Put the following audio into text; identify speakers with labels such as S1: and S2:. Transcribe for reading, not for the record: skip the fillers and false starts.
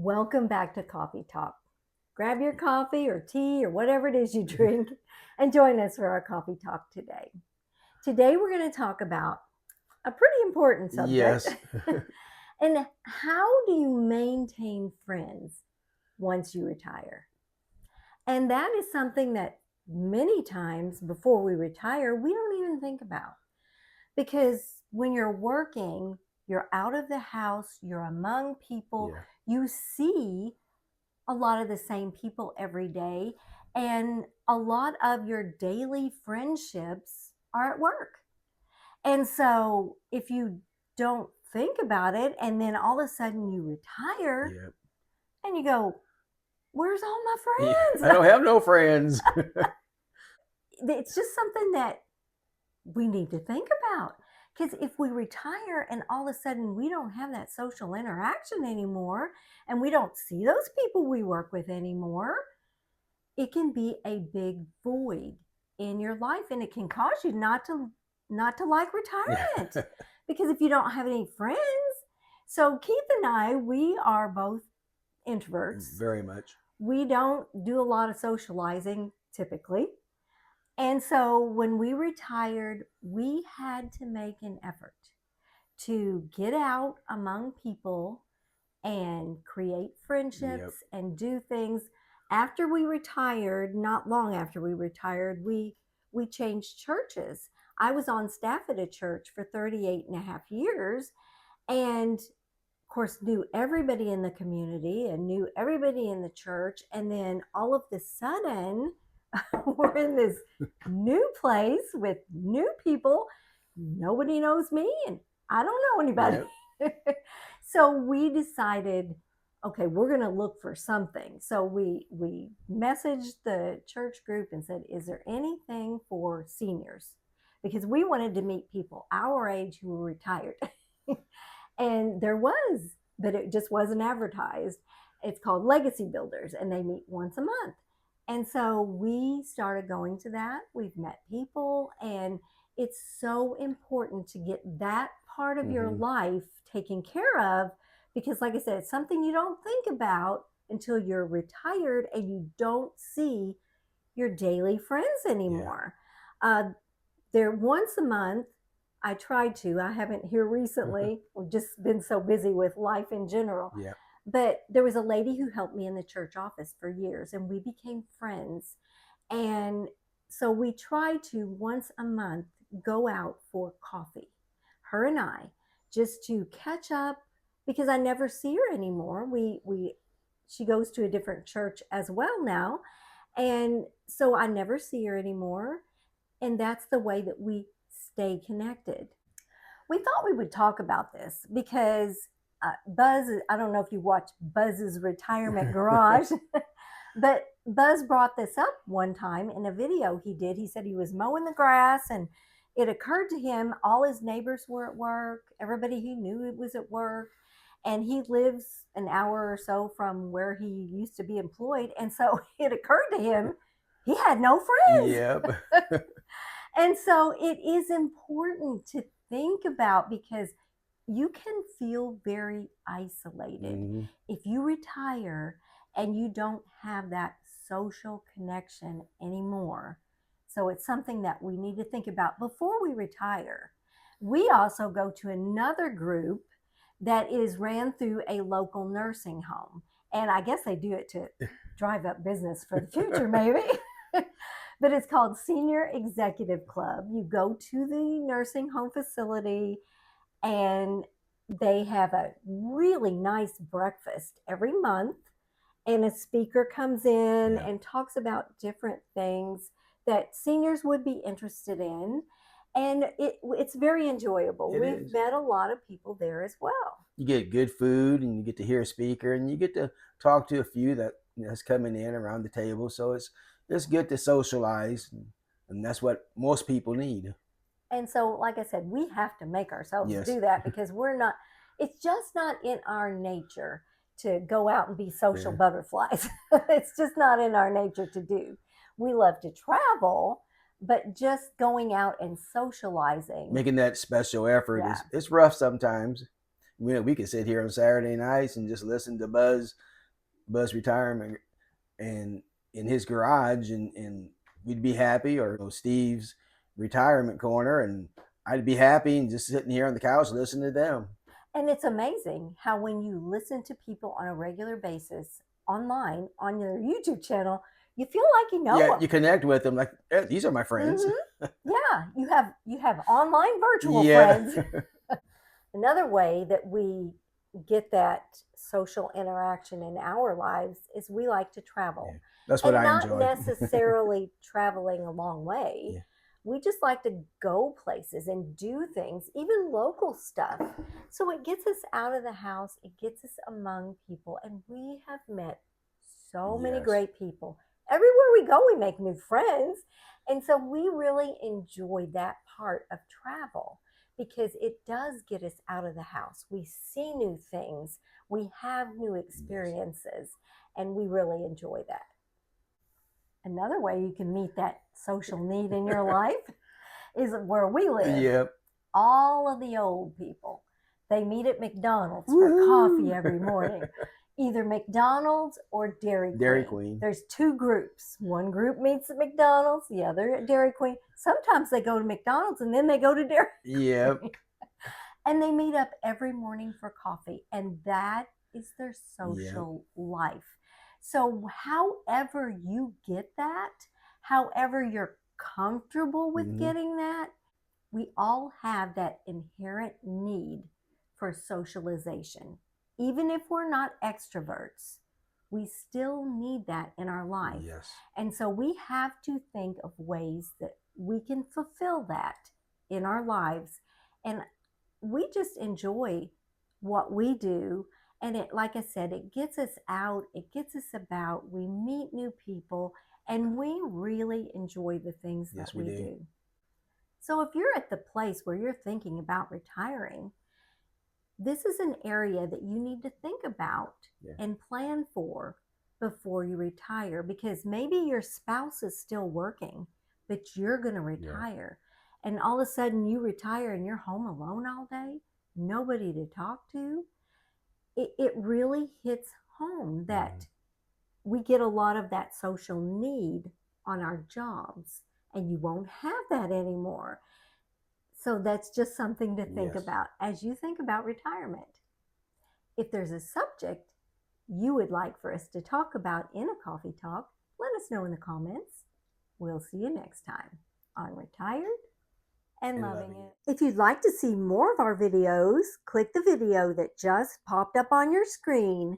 S1: Welcome back to Coffee Talk. Grab your coffee or tea or whatever it is you drink and join us for our coffee talk today. Today, we're going to talk about a pretty important subject.
S2: Yes.
S1: And how do you maintain friends once you retire? And that is something that many times before we retire, we don't even think about. Because when you're working, you're out of the house, you're among people,
S2: Yeah.
S1: you see a lot of the same people every day, and a lot of your daily friendships are at work. And so if you don't think about it, and then all of a sudden you retire
S2: Yeah.
S1: and you go, where's all my
S2: Yeah. I
S1: friends?
S2: don't have no friends.
S1: It's just something that we need to think about. Because if we retire and all of a sudden we don't have that social interaction anymore and we don't see those people we work with anymore, it can be a big void in your life, and it can cause you not to like
S2: Yeah.
S1: retirement because if you don't have any friends. So Keith and I, we are both introverts.
S2: Very much.
S1: We don't do a lot of socializing typically. And so when we retired, we had to make an effort to get out among people and create
S2: Yep.
S1: friendships and do things. After we retired, not long after we retired, we changed churches. I was on staff at a church for 38 and a half years, and of course knew everybody in the community and knew everybody in the church. And then all of the sudden we're in this new place with new people. Nobody knows me and I don't know anybody.
S2: Yep.
S1: So we decided, okay, we're going to look for something. So we messaged the church group and said, is there anything for seniors? Because we wanted to meet people our age who were retired. And there was, but it just wasn't advertised. It's called Legacy Builders, and they meet once a month. And so we started going to that. We've met people, and it's so important to get that part of your
S2: Hmm.
S1: life taken care of because, like I said, it's something you don't think about until you're retired and you don't see your daily friends
S2: Yeah.
S1: anymore. Uh, they're once a month. I tried to. I haven't here recently. We've just been so busy with life in general.
S2: Yeah.
S1: But there was a lady who helped me in the church office for years, and we became friends. And so we try to once a month go out for coffee, her and I, just to catch up because I never see her anymore. We she goes to a different church as well now, and so I never see her anymore. And that's the way that we stay connected. We thought we would talk about this because Buzz, I don't know if you watched Buzz's Retirement Garage, but Buzz brought this up one time in a video he did. He said he was mowing the grass and it occurred to him all his neighbors were at work, everybody he knew was at work, and he lives an hour or so from where he used to be employed. And so it occurred to him he had no friends.
S2: Yep.
S1: And so it is important to think about because you can feel very isolated
S2: Hmm.
S1: if you retire and you don't have that social connection anymore. So it's something that we need to think about before we retire. We also go to another group that is ran through a local nursing home. And I guess they do it to drive up business for the future, maybe. But it's called Senior Executive Club. You go to the nursing home facility and they have a really nice breakfast every month. And a speaker comes in
S2: Yeah.
S1: and talks about different things that seniors would be interested in. And it's very enjoyable.
S2: It
S1: We've
S2: is.
S1: met a lot of people there as well.
S2: You get good food and you get to hear a speaker and you get to talk to a few that's coming in around the table. So it's good to socialize, and that's what most people need.
S1: And so, like I said, we have to make ourselves
S2: Yes.
S1: do that because we're not, it's just not in our nature to go out and be social
S2: Yeah.
S1: butterflies. It's just not in our nature to do. We love to travel, but just going out and socializing,
S2: Making that special effort
S1: yeah.
S2: is it's rough sometimes. We could sit here on Saturday nights and just listen to Buzz retirement and in his garage, and we'd be happy, or Steve's retirement corner, and I'd be happy and just sitting here on the couch listening to them.
S1: And it's amazing how when you listen to people on a regular basis online on your YouTube channel, you feel like you know
S2: Yeah,
S1: them.
S2: you connect with them like, these are my friends.
S1: Mm-hmm. Yeah, you have online virtual
S2: Yeah.
S1: friends. Another way that we get that social interaction in our lives is we like to travel.
S2: Yeah, that's what
S1: And
S2: I
S1: not
S2: enjoy.
S1: necessarily traveling a long way.
S2: Yeah.
S1: We just like to go places and do things, even local stuff. So it gets us out of the house, it gets us among people, and we have met so many
S2: Yes.
S1: great people. Everywhere we go, we make new friends. And so we really enjoy that part of travel because it does get us out of the house. We see new things, we have new experiences, and we really enjoy that. Another way you can meet that social need in your life is where we live.
S2: Yep.
S1: All of the old people, they meet at McDonald's for
S2: Woo-hoo!
S1: coffee every morning. Either McDonald's or Dairy Queen.
S2: Dairy Queen.
S1: There's two groups. One group meets at McDonald's, the other at Dairy Queen. Sometimes they go to McDonald's and then they go to Dairy
S2: Yep.
S1: Queen. And they meet up every morning for coffee. And that is their social life. So however you get that, however you're comfortable with getting that, we all have that inherent need for socialization. Even if we're not extroverts, we still need that in our life.
S2: Yes.
S1: And so we have to think of ways that we can fulfill that in our lives. And we just enjoy what we do. And it, like I said, it gets us out, it gets us about, we meet new people, and we really enjoy the things that we do. So if you're at the place where you're thinking about retiring, this is an area that you need to think about and plan for before you retire, because maybe your spouse is still working, but you're going to retire. And all of a sudden you retire and you're home alone all day, nobody to talk to. It really hits home that we get a lot of that social need on our jobs, and you won't have that anymore. So that's just something to think about as you think about retirement. If there's a subject you would like for us to talk about in a coffee talk, let us know in the comments. We'll see you next time on Retired and Loving It. If you'd like to see more of our videos, click the video that just popped up on your screen.